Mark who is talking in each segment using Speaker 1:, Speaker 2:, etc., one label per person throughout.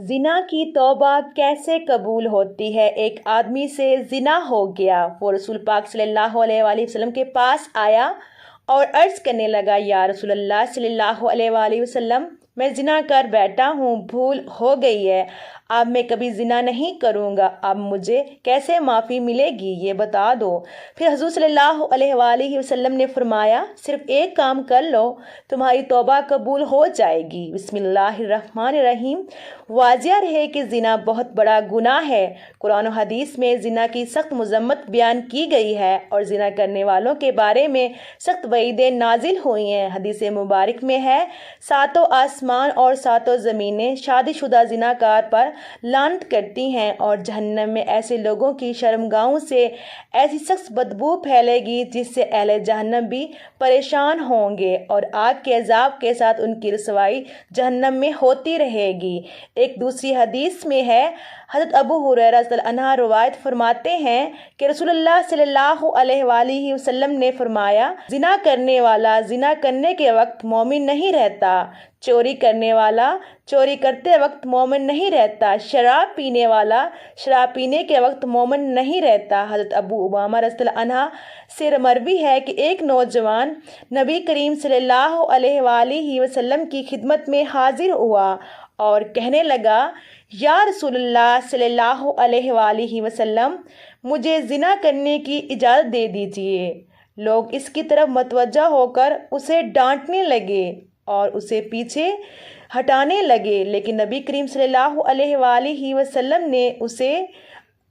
Speaker 1: زنا کی توبہ کیسے قبول ہوتی ہے؟ ایک آدمی سے زنا ہو گیا، وہ رسول پاک صلی اللہ علیہ وآلہ وسلم کے پاس آیا اور عرض کرنے لگا، یا رسول اللہ صلی اللہ علیہ وآلہ وسلم، میں زنا کر بیٹھا ہوں، بھول ہو گئی ہے، اب میں کبھی زنا نہیں کروں گا، اب مجھے کیسے معافی ملے گی یہ بتا دو۔ پھر حضور صلی اللہ علیہ وآلہ وسلم نے فرمایا، صرف ایک کام کر لو، تمہاری توبہ قبول ہو جائے گی۔ بسم اللہ الرحمن الرحیم۔ واضح رہے کہ زنا بہت بڑا گناہ ہے۔ قرآن و حدیث میں زنا کی سخت مذمت بیان کی گئی ہے اور زنا کرنے والوں کے بارے میں سخت وعیدیں نازل ہوئی ہیں۔ حدیث مبارک میں ہے، ساتوں آسمان اور ساتوں زمینیں شادی شدہ زناکار پر لعنت کرتی ہیں اور جہنم میں ایسے لوگوں کی شرمگاہوں سے ایسی سخت بدبو پھیلے گی جس سے اہل جہنم بھی پریشان ہوں گے اور آگ کے عذاب کے ساتھ ان کی رسوائی جہنم میں ہوتی رہے گی۔ ایک دوسری حدیث میں ہے، حضرت ابو ہریرہ رضی اللہ عنہ روایت فرماتے ہیں کہ رسول اللہ صلی اللہ علیہ وآلہ وسلم نے فرمایا، زنا کرنے والا زنا کرنے کے وقت مومن نہیں رہتا، چوری کرنے والا چوری کرتے وقت مومن نہیں رہتا، شراب پینے والا شراب پینے کے وقت مومن نہیں رہتا۔ حضرت ابو امامہ رضی اللہ عنہ سے مروی ہے کہ ایک نوجوان نبی کریم صلی اللہ علیہ وآلہ وسلم کی خدمت میں حاضر ہوا اور کہنے لگا، یا رسول اللہ صلی اللہ علیہ وآلہ وسلم، مجھے زنا کرنے کی اجازت دے دیجیے۔ لوگ اس کی طرف متوجہ ہو کر اسے ڈانٹنے لگے اور اسے پیچھے ہٹانے لگے، لیکن نبی کریم صلی اللہ علیہ وآلہ وسلم نے اسے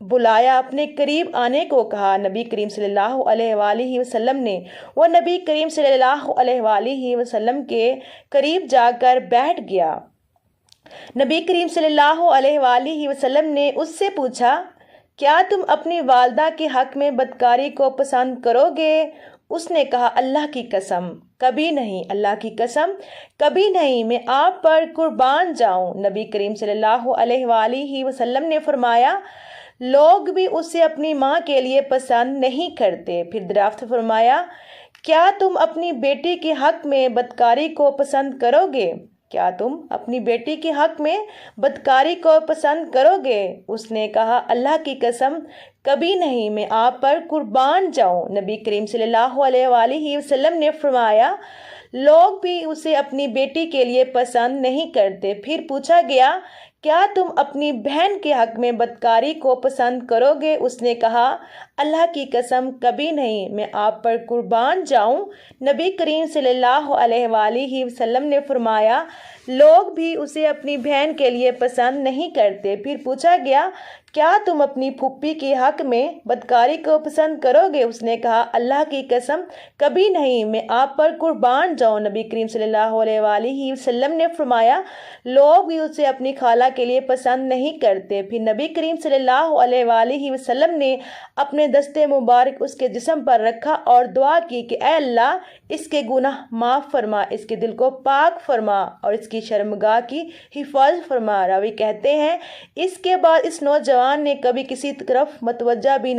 Speaker 1: بلایا، اپنے قریب آنے کو کہا۔ نبی کریم صلی اللہ علیہ وآلہ وسلم نے وہ نبی کریم صلی اللہ علیہ وآلہ وسلم کے قریب جا کر بیٹھ گیا۔ نبی کریم صلی اللہ علیہ وآلہ وسلم نے اس سے پوچھا، کیا تم اپنی والدہ کے حق میں بدکاری کو پسند کرو گے؟ اس نے کہا، اللہ کی قسم کبھی نہیں، اللہ کی قسم کبھی نہیں، میں آپ پر قربان جاؤں۔ نبی کریم صلی اللہ علیہ وآلہ وسلم نے فرمایا، لوگ بھی اسے اپنی ماں کے لیے پسند نہیں کرتے۔ پھر دریافت فرمایا، کیا تم اپنی بیٹی کے حق میں بدکاری کو پسند کرو گے؟ کیا تم اپنی بیٹی کے حق میں بدکاری کو پسند کرو گے؟ اس نے کہا، اللہ کی قسم کبھی نہیں، میں آپ پر قربان جاؤں۔ نبی کریم صلی اللہ علیہ وآلہ وسلم نے فرمایا، لوگ بھی اسے اپنی بیٹی کے لیے پسند نہیں کرتے۔ پھر پوچھا گیا، کیا تم اپنی بہن کے حق میں بدکاری کو پسند کرو گے؟ اس نے کہا، اللہ کی قسم کبھی نہیں، میں آپ پر قربان جاؤں۔ نبی کریم صلی اللہ علیہ وآلہ وسلم نے فرمایا، لوگ بھی اسے اپنی بہن کے لیے پسند نہیں کرتے۔ پھر پوچھا گیا، کیا تم اپنی پھوپھی کے حق میں بدکاری کو پسند کرو گے؟ اس نے کہا، اللہ کی قسم کبھی نہیں، میں آپ پر قربان جاؤں۔ نبی کریم صلی اللہ علیہ وآلہ وسلم نے فرمایا، لوگ بھی اسے اپنی خالہ کے لیے پسند نہیں کرتے۔ پھر نبی کریم صلی اللہ علیہ وآلہ وسلم نے اپنے دستے مبارک اس کے جسم پر رکھا اور دعا کی کہ اے اللہ، اس کے گناہ معاف فرما، اس کے دل کو پاک فرما اور اس کی شرمگاہ کی حفاظت فرما۔ راوی کہتے ہیں، اس کے بعد اس نوجوان نے کبھی کسی طرف توجہ بھی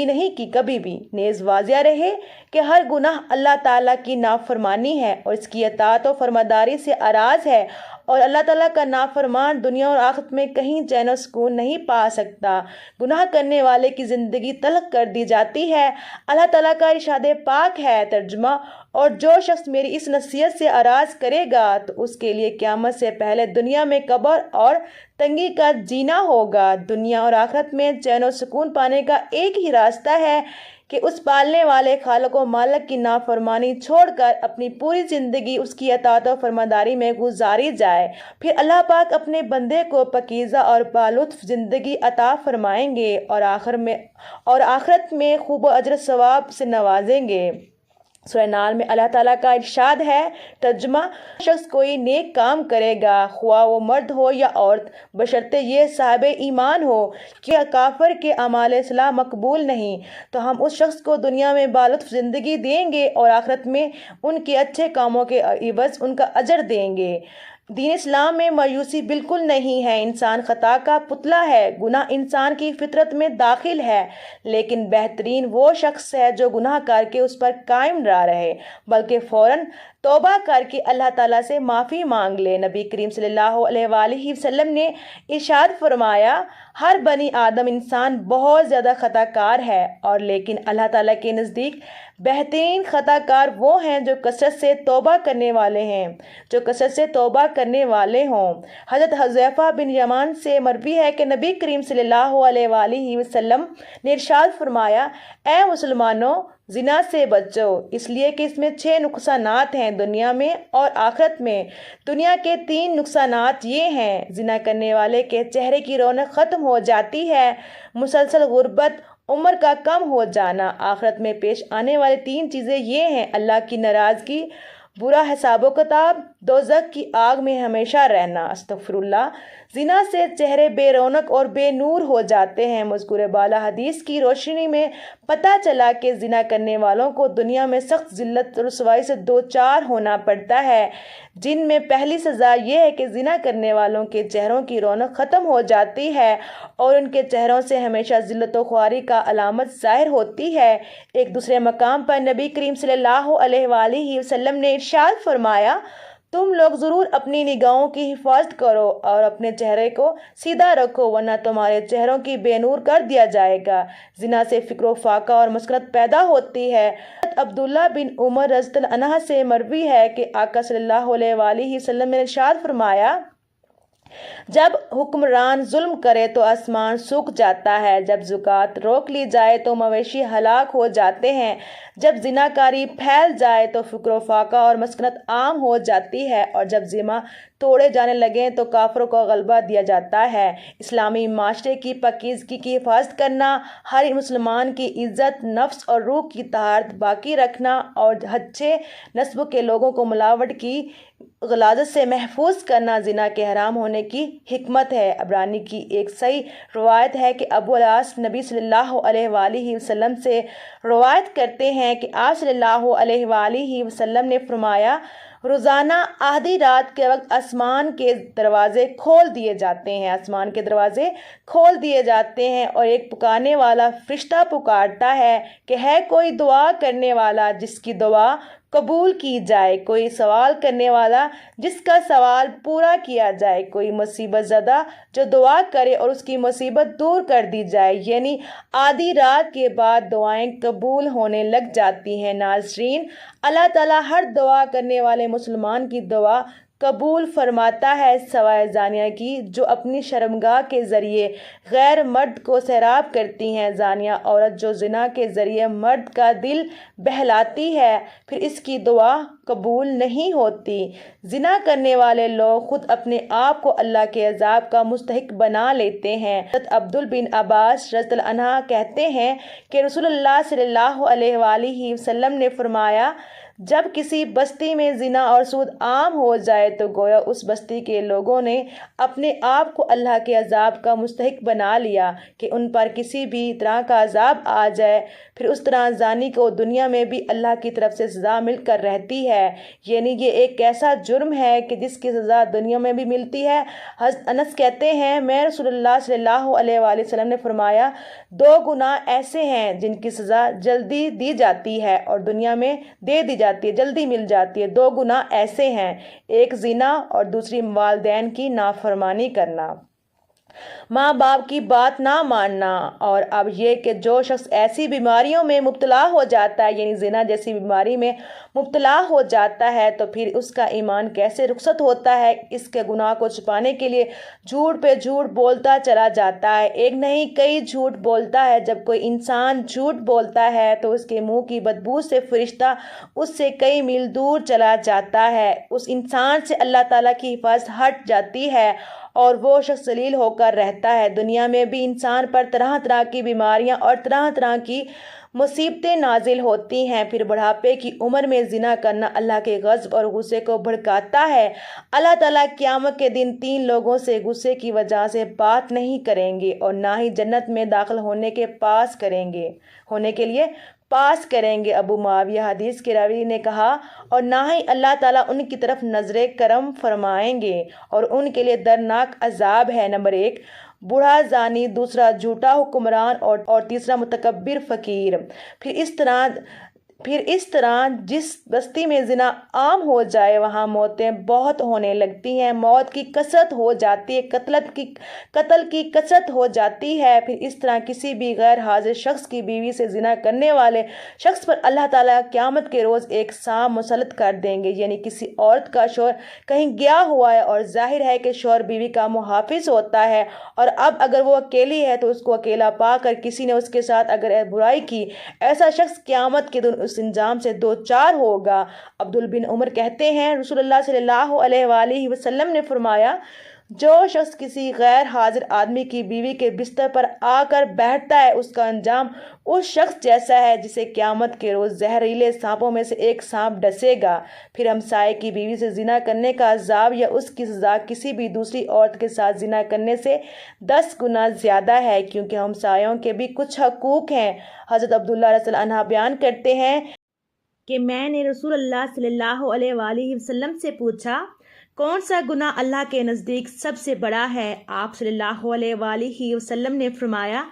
Speaker 1: نہیں کی کبھی بھی۔ نیز واضح رہے کہ ہر گناہ اللہ تعالیٰ کی نافرمانی ہے اور اس کی اطاعت و فرمانبرداری سے اراض ہے، اور اللہ تعالیٰ کا نافرمان دنیا اور آخرت میں کہیں چین و سکون نہیں پا سکتا۔ گناہ کرنے والے کی زندگی تلخ کر دی جاتی ہے۔ اللہ تعالیٰ کا ارشاد پاک ہے، ترجمہ، اور جو شخص میری اس نصیحت سے اراض کرے گا تو اس کے لیے قیامت سے پہلے دنیا میں قبر اور تنگی کا جینا ہوگا۔ دنیا اور آخرت میں چین و سکون پانے کا ایک ہی راستہ ہے کہ اس پالنے والے خالق و مالک کی نافرمانی چھوڑ کر اپنی پوری زندگی اس کی اطاعت و فرمانبرداری میں گزاری جائے۔ پھر اللہ پاک اپنے بندے کو پاکیزہ اور بالطف زندگی عطا فرمائیں گے اور آخرت میں خوب و اجر ثواب سے نوازیں گے۔ سورہ نحل میں اللہ تعالیٰ کا ارشاد ہے، ترجمہ، شخص کوئی نیک کام کرے گا، خواہ وہ مرد ہو یا عورت، بشرطے یہ صاحب ایمان ہو کہ کافر کے اعمال اصلاح مقبول نہیں، تو ہم اس شخص کو دنیا میں بالطف زندگی دیں گے اور آخرت میں ان کے اچھے کاموں کے عوض ان کا اجر دیں گے۔ دین اسلام میں مایوسی بالکل نہیں ہے۔ انسان خطا کا پتلا ہے، گناہ انسان کی فطرت میں داخل ہے، لیکن بہترین وہ شخص ہے جو گناہ کر کے اس پر قائم نہ رہے بلکہ فوراً توبہ کر کے اللہ تعالیٰ سے معافی مانگ لے۔ نبی کریم صلی اللہ علیہ وآلہ وسلم نے ارشاد فرمایا، ہر بنی آدم انسان بہت زیادہ خطا کار ہے، اور لیکن اللہ تعالیٰ کے نزدیک بہترین خطا کار وہ ہیں جو کثرت سے توبہ کرنے والے ہیں، جو کثرت سے توبہ کرنے والے ہوں۔ حضرت حذیفہ بن یمان سے مروی ہے کہ نبی کریم صلی اللہ علیہ وآلہ وسلم نے ارشاد فرمایا، اے مسلمانوں، زنا سے بچو، اس لیے کہ اس میں 6 نقصانات ہیں دنیا میں اور آخرت میں۔ دنیا کے 3 نقصانات یہ ہیں: زنا کرنے والے کے چہرے کی رونق ختم ہو جاتی ہے، مسلسل غربت، عمر کا کم ہو جانا۔ آخرت میں پیش آنے والی 3 چیزیں یہ ہیں: اللہ کی ناراضگی، برا حساب و کتاب، دوزخ کی آگ میں ہمیشہ رہنا۔ استغفر اللہ۔ زنا سے چہرے بے رونق اور بے نور ہو جاتے ہیں۔ مذکور بالا حدیث کی روشنی میں پتہ چلا کہ زنا کرنے والوں کو دنیا میں سخت ذلت رسوائی سے دوچار ہونا پڑتا ہے، جن میں پہلی سزا یہ ہے کہ زنا کرنے والوں کے چہروں کی رونق ختم ہو جاتی ہے اور ان کے چہروں سے ہمیشہ ذلت و خواری کا علامت ظاہر ہوتی ہے۔ ایک دوسرے مقام پر نبی کریم صلی اللہ علیہ وآلہ وسلم نے ارشاد فرمایا، تم لوگ ضرور اپنی نگاہوں کی حفاظت کرو اور اپنے چہرے کو سیدھا رکھو، ورنہ تمہارے چہروں کی بے نور کر دیا جائے گا۔ زنا سے فکر و فاقہ اور مسکرت پیدا ہوتی ہے۔ عبداللہ بن عمر رضی اللہ عنہ سے مروی ہے کہ آقا صلی اللہ علیہ وآلہ وسلم نے ارشاد فرمایا، جب حکمران ظلم کرے تو آسمان سوکھ جاتا ہے، جب زکوٰۃ روک لی جائے تو مویشی ہلاک ہو جاتے ہیں، جب زناکاری پھیل جائے تو فکر و فاقہ اور مسکنت عام ہو جاتی ہے، اور جب ذمہ توڑے جانے لگیں تو کافروں کو غلبہ دیا جاتا ہے۔ اسلامی معاشرے کی پاکیزگی کی حفاظت کرنا، ہر مسلمان کی عزت، نفس اور روح کی طہارت باقی رکھنا اور اچھے نسب کے لوگوں کو ملاوٹ کی غلاظت سے محفوظ کرنا زنا کے حرام ہونے کی حکمت ہے۔ عبرانی کی ایک صحیح روایت ہے کہ ابو العاص نبی صلی اللہ علیہ وآلہ وسلم سے روایت کرتے ہیں کہ آپ صلی اللہ علیہ وآلہ وسلم نے فرمایا، روزانہ آدھی رات کے وقت آسمان کے دروازے کھول دیے جاتے ہیں، آسمان کے دروازے کھول دیے جاتے ہیں اور ایک پکارنے والا فرشتہ پکارتا ہے کہ ہے کوئی دعا کرنے والا جس کی دعا قبول کی جائے، کوئی سوال کرنے والا جس کا سوال پورا کیا جائے، کوئی مصیبت زدہ جو دعا کرے اور اس کی مصیبت دور کر دی جائے۔ یعنی آدھی رات کے بعد دعائیں قبول ہونے لگ جاتی ہیں۔ ناظرین، اللہ تعالیٰ ہر دعا کرنے والے مسلمان کی دعا قبول فرماتا ہے سوائے زانیہ کی جو اپنی شرمگاہ کے ذریعے غیر مرد کو سیراب کرتی ہیں۔ زانیہ عورت جو زنا کے ذریعے مرد کا دل بہلاتی ہے پھر اس کی دعا قبول نہیں ہوتی۔ زنا کرنے والے لوگ خود اپنے آپ کو اللہ کے عذاب کا مستحق بنا لیتے ہیں۔ حضرت عبداللہ بن عباس رضی اللہ عنہ کہتے ہیں کہ رسول اللہ صلی اللہ علیہ وآلہ وسلم نے فرمایا، جب کسی بستی میں زنا اور سود عام ہو جائے تو گویا اس بستی کے لوگوں نے اپنے آپ کو اللہ کے عذاب کا مستحق بنا لیا کہ ان پر کسی بھی طرح کا عذاب آ جائے، پھر اس طرح زانی کو دنیا میں بھی اللہ کی طرف سے سزا مل کر رہتی ہے۔ یعنی یہ ایک ایسا جرم ہے کہ جس کی سزا دنیا میں بھی ملتی ہے۔ حضرت انس کہتے ہیں، میں رسول اللہ صلی اللہ علیہ وآلہ وسلم نے فرمایا، 2 گناہ ایسے ہیں جن کی سزا جلدی دی جاتی ہے اور دنیا میں دے دی جاتی ہے، جلدی مل جاتی ہے۔ 2 گناہ ایسے ہیں، ایک زنا اور دوسری والدین کی نافرمانی کرنا، ماں باپ کی بات نہ ماننا۔ اور اب یہ کہ جو شخص ایسی بیماریوں میں مبتلا ہو جاتا ہے، یعنی زنا جیسی بیماری میں مبتلا ہو جاتا ہے، تو پھر اس کا ایمان کیسے رخصت ہوتا ہے۔ اس کے گناہ کو چھپانے کے لیے جھوٹ پہ جھوٹ بولتا چلا جاتا ہے، ایک نہیں کئی جھوٹ بولتا ہے۔ جب کوئی انسان جھوٹ بولتا ہے تو اس کے منہ کی بدبو سے فرشتہ اس سے کئی میل دور چلا جاتا ہے، اس انسان سے اللہ تعالیٰ کی حفاظت ہٹ جاتی ہے اور وہ شخص ذلیل ہو کر رہتا ہے۔ دنیا میں بھی انسان پر طرح طرح کی بیماریاں اور طرح طرح کی مصیبتیں نازل ہوتی ہیں۔ پھر بڑھاپے کی عمر میں زنا کرنا اللہ کے غضب اور غصے کو بھڑکاتا ہے۔ اللہ تعالیٰ قیامت کے دن 3 لوگوں سے غصے کی وجہ سے بات نہیں کریں گے اور نہ ہی جنت میں داخل ہونے کے لیے پاس کریں گے۔ ابو معاویہ حدیث کے راوی نے کہا، اور نہ ہی اللہ تعالیٰ ان کی طرف نظر کرم فرمائیں گے اور ان کے لیے دردناک عذاب ہے۔ نمبر 1، بوڑھا زانی، دوسرا جھوٹا حکمران اور تیسرا متکبر فقیر۔ پھر اس طرح پھر اس طرح جس بستی میں زنا عام ہو جائے وہاں موتیں بہت ہونے لگتی ہیں، موت کی کثرت ہو جاتی ہے، قتل کی کثرت ہو جاتی ہے۔ پھر اس طرح کسی بھی غیر حاضر شخص کی بیوی سے زنا کرنے والے شخص پر اللہ تعالیٰ قیامت کے روز ایک سانپ مسلط کر دیں گے، یعنی کسی عورت کا شوہر کہیں گیا ہوا ہے اور ظاہر ہے کہ شوہر بیوی کا محافظ ہوتا ہے، اور اب اگر وہ اکیلی ہے تو اس کو اکیلا پا کر کسی نے اس کے ساتھ اگر برائی کی، ایسا شخص قیامت کے دن اس انجام سے دوچار ہوگا۔ عبداللہ بن عمر کہتے ہیں رسول اللہ صلی اللہ علیہ وآلہ وسلم نے فرمایا، جو شخص کسی غیر حاضر آدمی کی بیوی کے بستر پر آ کر بیٹھتا ہے اس کا انجام اس شخص جیسا ہے جسے قیامت کے روز زہریلے سانپوں میں سے ایک سانپ ڈسے گا۔ پھر ہمسائے کی بیوی سے زنا کرنے کا عذاب یا اس کی سزا کسی بھی دوسری عورت کے ساتھ زنا کرنے سے 10 گنا زیادہ ہے، کیونکہ ہمسایوں کے بھی کچھ حقوق ہیں۔ حضرت عبداللہ رضی اللہ عنہ بیان کرتے ہیں کہ میں نے رسول اللہ صلی اللہ علیہ وآلہ وسلم سے پوچھا، کون سا گناہ اللہ کے نزدیک سب سے بڑا ہے؟ آپ صلی اللہ علیہ وآلہ وسلم نے فرمایا،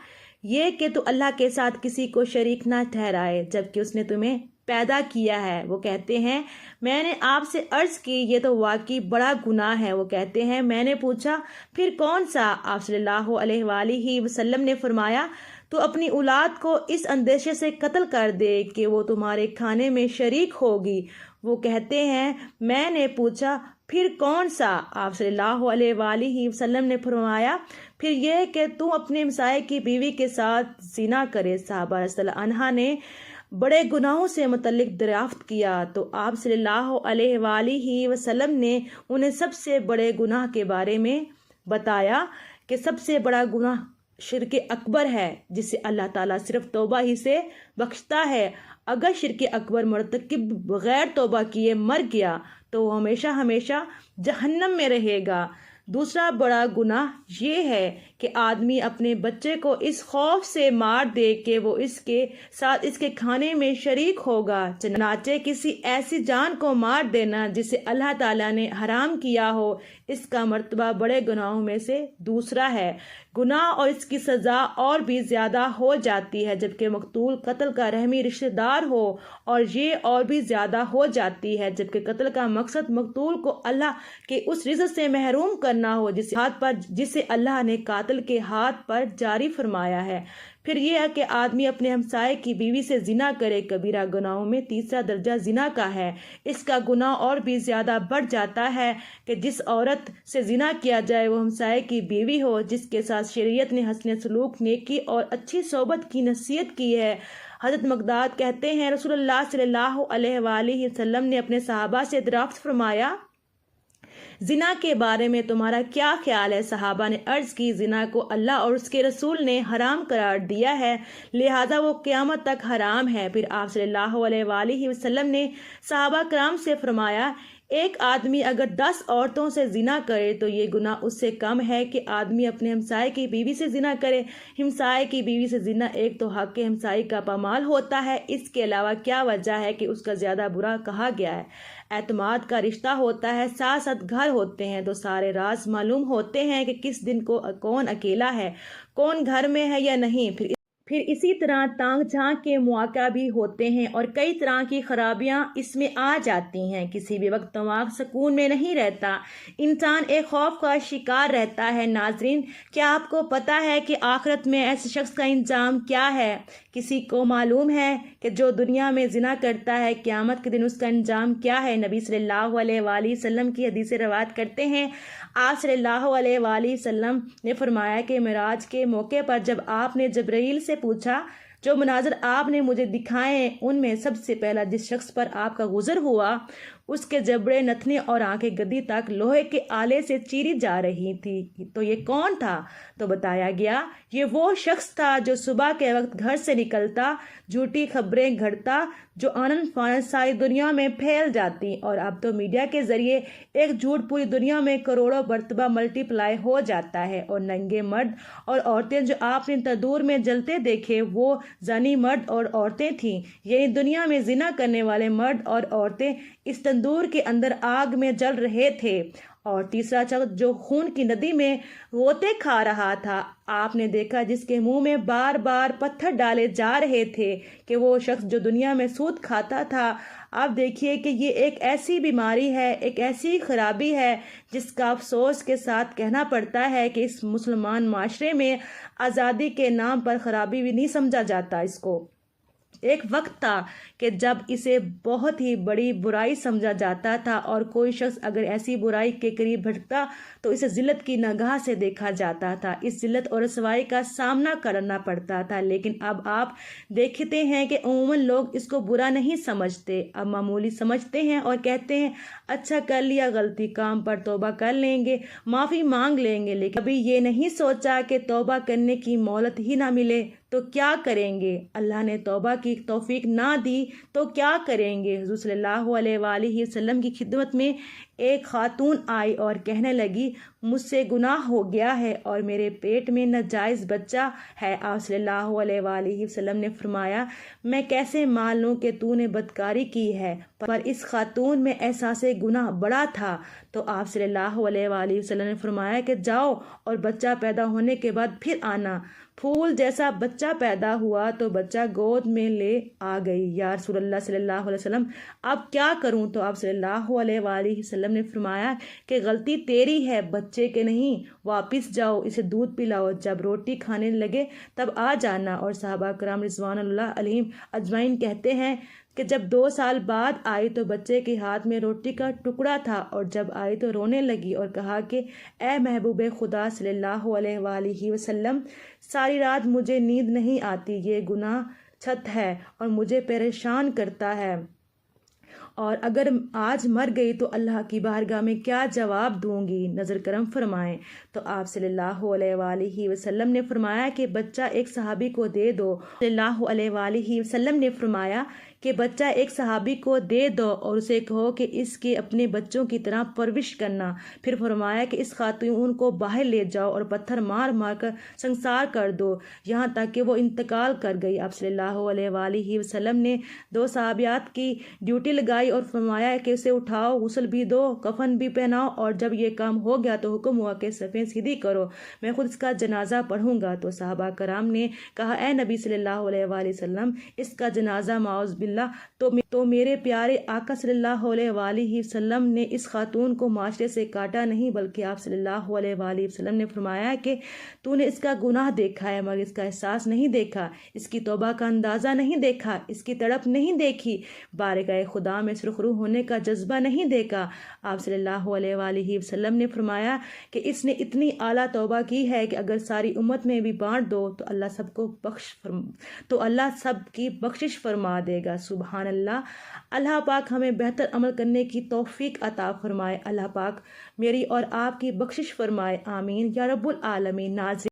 Speaker 1: یہ کہ تو اللہ کے ساتھ کسی کو شریک نہ ٹھہرائے جبکہ اس نے تمہیں پیدا کیا ہے۔ وہ کہتے ہیں میں نے آپ سے عرض کی، یہ تو واقعی بڑا گناہ ہے۔ وہ کہتے ہیں میں نے پوچھا پھر کون سا؟ آپ صلی اللہ علیہ وآلہ وسلم نے فرمایا، تو اپنی اولاد کو اس اندیشے سے قتل کر دے کہ وہ تمہارے کھانے میں شریک ہوگی۔ وہ کہتے ہیں میں نے پوچھا پھر کون سا؟ آپ صلی اللہ علیہ وآلہ وسلم نے فرمایا، پھر یہ کہ تم اپنے ہمسائے کی بیوی کے ساتھ زنا کرے۔ صحابہ رضی اللہ عنہ نے بڑے گناہوں سے متعلق دریافت کیا تو آپ صلی اللہ علیہ وآلہ وسلم نے انہیں سب سے بڑے گناہ کے بارے میں بتایا کہ سب سے بڑا گناہ شرک اکبر ہے، جسے اللہ تعالیٰ صرف توبہ ہی سے بخشتا ہے۔ اگر شرک اکبر مرتکب بغیر توبہ کیے مر گیا تو وہ ہمیشہ ہمیشہ جہنم میں رہے گا۔ دوسرا بڑا گناہ یہ ہے کہ آدمی اپنے بچے کو اس خوف سے مار دے کہ وہ اس کے ساتھ اس کے کھانے میں شریک ہوگا، چنانچہ کسی ایسی جان کو مار دینا جسے اللہ تعالیٰ نے حرام کیا ہو، اس کا مرتبہ بڑے گناہوں میں سے دوسرا ہے۔ گناہ اور اس کی سزا اور بھی زیادہ ہو جاتی ہے جبکہ مقتول قتل کا رحمی رشتہ دار ہو، اور یہ اور بھی زیادہ ہو جاتی ہے جبکہ قتل کا مقصد مقتول کو اللہ کے اس رزق سے محروم کرنا ہو جسے اللہ نے قاتل کے ہاتھ پر جاری فرمایا ہے۔ پھر یہ ہے کہ آدمی اپنے ہمسائے کی بیوی سے زنا کرے۔ کبیرہ گناہوں میں تیسرا درجہ زنا کا ہے۔ اس کا گناہ اور بھی زیادہ بڑھ جاتا ہے کہ جس عورت سے زنا کیا جائے وہ ہمسائے کی بیوی ہو جس کے ساتھ شریعت نے حسن سلوک، نیکی اور اچھی صحبت کی نصیحت کی ہے۔ حضرت مقداد کہتے ہیں رسول اللہ صلی اللہ علیہ وآلہ وسلم نے اپنے صحابہ سے دریافت فرمایا، زنا کے بارے میں تمہارا کیا خیال ہے؟ صحابہ نے عرض کی، زنا کو اللہ اور اس کے رسول نے حرام قرار دیا ہے، لہذا وہ قیامت تک حرام ہے۔ پھر آپ صلی اللہ علیہ وآلہ وسلم نے صحابہ کرام سے فرمایا، ایک آدمی اگر 10 عورتوں سے زنا کرے تو یہ گناہ اس سے کم ہے کہ آدمی اپنے ہمسائے کی بیوی سے زنا کرے۔ ہمسائے کی بیوی سے زنا ایک تو حق ہمسائی کا پامال ہوتا ہے، اس کے علاوہ کیا وجہ ہے کہ اس کا زیادہ برا کہا گیا ہے؟ اعتماد کا رشتہ ہوتا ہے، ساتھ ساتھ گھر ہوتے ہیں تو سارے راز معلوم ہوتے ہیں کہ کس دن کو کون اکیلا ہے، کون گھر میں ہے یا نہیں۔ پھر اسی طرح تانگ جھانک کے مواقع بھی ہوتے ہیں اور کئی طرح کی خرابیاں اس میں آ جاتی ہیں۔ کسی بھی وقت دماغ سکون میں نہیں رہتا، انسان ایک خوف کا شکار رہتا ہے۔ ناظرین، کیا آپ کو پتہ ہے کہ آخرت میں ایسے شخص کا انجام کیا ہے؟ کسی کو معلوم ہے کہ جو دنیا میں زنا کرتا ہے قیامت کے دن اس کا انجام کیا ہے؟ نبی صلی اللہ علیہ وآلہ وسلم کی حدیث روایت کرتے ہیں، آپ صلی اللہ علیہ وآلہ وسلم نے فرمایا کہ معراج کے موقع پر جب آپ نے جبرائیل سے پوچھا، جو مناظر آپ نے مجھے دکھائے ان میں سب سے پہلا جس شخص پر آپ کا گزر ہوا اس کے جبڑے، نتنے اور آنکھیں گدی تک لوہے کے آلے سے چیری جا رہی تھی، تو یہ کون تھا؟ تو بتایا گیا یہ وہ شخص تھا جو صبح کے وقت گھر سے نکلتا، جھوٹی خبریں گھڑتا جو آنن فانن ساری دنیا میں پھیل جاتی، اور اب تو میڈیا کے ذریعے ایک جھوٹ پوری دنیا میں کروڑوں مرتبہ ملٹی پلائی ہو جاتا ہے۔ اور ننگے مرد اور عورتیں جو آپ نے تندور میں جلتے دیکھے وہ زانی مرد اور عورتیں تھیں، یعنی دنیا میں زنا کرنے والے مرد اور عورتیں اس تندور کے اندر آگ میں جل رہے تھے، اور تیسرا شخص جو خون کی ندی میں غوطے کھا رہا تھا، آپ نے دیکھا جس کے منہ میں بار بار پتھر ڈالے جا رہے تھے کہ وہ شخص جو دنیا میں سود کھاتا تھا، آپ دیکھیے کہ یہ ایک ایسی بیماری ہے، ایک ایسی خرابی ہے جس کا افسوس کے ساتھ کہنا پڑتا ہے کہ اس مسلمان معاشرے میں آزادی کے نام پر خرابی بھی نہیں سمجھا جاتا اس کو۔ ایک وقت تھا کہ جب اسے بہت ہی بڑی برائی سمجھا جاتا تھا، اور کوئی شخص اگر ایسی برائی کے قریب بھٹکتا تو اسے ذلت کی نگاہ سے دیکھا جاتا تھا، اس ذلت اور رسوائی کا سامنا کرنا پڑتا تھا۔ لیکن اب آپ دیکھتے ہیں کہ عموماً لوگ اس کو برا نہیں سمجھتے، اب معمولی سمجھتے ہیں اور کہتے ہیں اچھا کر لیا غلطی، کام پر توبہ کر لیں گے، معافی مانگ لیں گے، لیکن ابھی یہ نہیں سوچا کہ توبہ کرنے کی مہلت ہی نہ ملے تو کیا کریں گے، اللہ نے توبہ کی توفیق نہ دی تو کیا کریں گے۔ حضور صلی اللہ علیہ وآلہ وسلم کی خدمت میں ایک خاتون آئی اور کہنے لگی مجھ سے گناہ ہو گیا ہے اور میرے پیٹ میں ناجائز بچہ ہے۔ آپ صلی اللہ علیہ وآلہ وسلم نے فرمایا میں کیسے مان لوں کہ تو نے بدکاری کی ہے، پر اس خاتون میں احساس گناہ بڑا تھا، تو آپ صلی اللہ علیہ وآلہ وسلم نے فرمایا کہ جاؤ اور بچہ پیدا ہونے کے بعد پھر آنا۔ پھول جیسا بچہ پیدا ہوا تو بچہ گود میں لے آ گئی۔ یا رسول اللہ صلی اللہ علیہ وسلم اب کیا کروں؟ تو آپ صلی اللہ علیہ وآلہ وسلم نے فرمایا کہ غلطی تیری ہے، بچے کے نہیں، واپس جاؤ، اسے دودھ پلاؤ، جب روٹی کھانے لگے تب آ جانا۔ اور صحابہ کرام رضوان اللہ علیہم اجمعین کہتے ہیں کہ جب 2 سال بعد آئی تو بچے کے ہاتھ میں روٹی کا ٹکڑا تھا، اور جب آئی تو رونے لگی اور کہا کہ اے محبوب خدا صلی اللہ علیہ وآلہ وسلم، ساری رات مجھے نیند نہیں آتی، یہ گناہ چھت ہے اور مجھے پریشان کرتا ہے، اور اگر آج مر گئی تو اللہ کی بارگاہ میں کیا جواب دوں گی، نظر کرم فرمائیں۔ تو آپ صلی اللہ علیہ وآلہ وسلم نے فرمایا کہ بچہ ایک صحابی کو دے دو۔ صلی اللہ علیہ وآلہ وسلم نے فرمایا کہ بچہ ایک صحابی کو دے دو اور اسے کہو کہ اس کے اپنے بچوں کی طرح پرورش کرنا۔ پھر فرمایا کہ اس خاتون کو باہر لے جاؤ اور پتھر مار مار کر سنسار کر دو یہاں تک کہ وہ انتقال کر گئی۔ آپ صلی اللہ علیہ وآلہ وسلم نے 2 صحابیات کی ڈیوٹی لگائی اور فرمایا کہ اسے اٹھاؤ، غسل بھی دو، کفن بھی پہناؤ، اور جب یہ کام ہو گیا تو حکم ہوا کہ صفیں سیدھی کرو، میں خود اس کا جنازہ پڑھوں گا۔ تو صحابہ کرام نے کہا اے نبی صلی اللہ علیہ وآلہ وسلم، اس کا جنازہ معوذ باللہ تو میرے پیارے آقا صلی اللہ علیہ وآلہ وسلم نے اس خاتون کو معاشرے سے کاٹا نہیں، بلکہ آپ صلی اللہ علیہ وآلہ وسلم نے فرمایا کہ تو نے اس کا گناہ دیکھا ہے مگر اس کا احساس نہیں دیکھا، اس کی توبہ کا اندازہ نہیں دیکھا، اس کی تڑپ نہیں دیکھی، بارگاہ خدا میں سرخرو ہونے کا جذبہ نہیں دیکھا۔ آپ صلی اللہ علیہ وآلہ وسلم نے فرمایا کہ اس نے اتنی اعلیٰ توبہ کی ہے کہ اگر ساری امت میں بھی بانٹ دو تو اللہ سب کی بخشش فرما دے گا۔ سبحان اللہ۔ اللہ پاک ہمیں بہتر عمل کرنے کی توفیق عطا فرمائے، اللہ پاک میری اور آپ کی بخشش فرمائے، آمین یا رب العالمین۔ ناظرین